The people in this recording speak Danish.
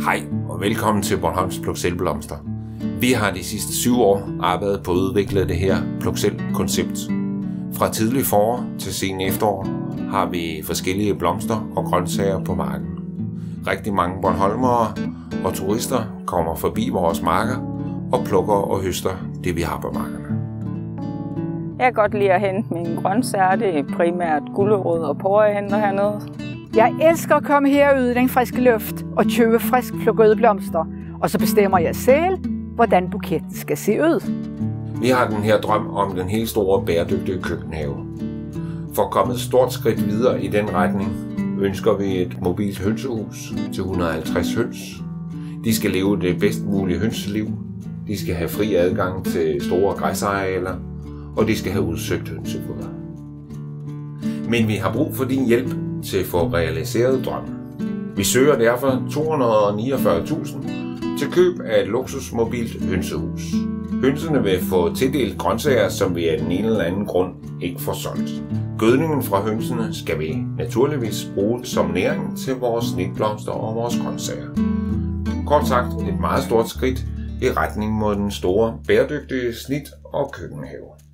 Hej og velkommen til Bornholms Pluk-Selv-blomster. Vi har de sidste 7 år arbejdet på at udvikle det her Pluk-Selv-koncept. Fra tidlig forår til sen efterår har vi forskellige blomster og grøntsager på marken. Rigtig mange bornholmere og turister kommer forbi vores marker og plukker og høster det, vi har på markerne. Jeg kan godt lide at hente mine grøntsager. Det er primært gulerod og porre, jeg henter hernede. Jeg elsker at komme herud i den friske luft og købe frisk plukkede blomster. Og så bestemmer jeg selv, hvordan buketten skal se ud. Vi har den her drøm om den helt store bæredygtige køkkenhave. For at komme et stort skridt videre i den retning, ønsker vi et mobilt hønsehus til 150 høns. De skal leve det bedst mulige hønseliv. De skal have fri adgang til store græsarealer, og de skal have udsøgt hønsefoder. Men vi har brug for din hjælp til at få realiseret drømmen. Vi søger derfor 249.000 til køb af et luksusmobilt hønsehus. Hønsene vil få tildelt grøntsager, som vi af den ene eller anden grund ikke får solgt. Gødningen fra hønsene skal vi naturligvis bruge som næring til vores snitblomster og vores grøntsager. Kort sagt et meget stort skridt i retning mod den store bæredygtige snit- og køkkenhave.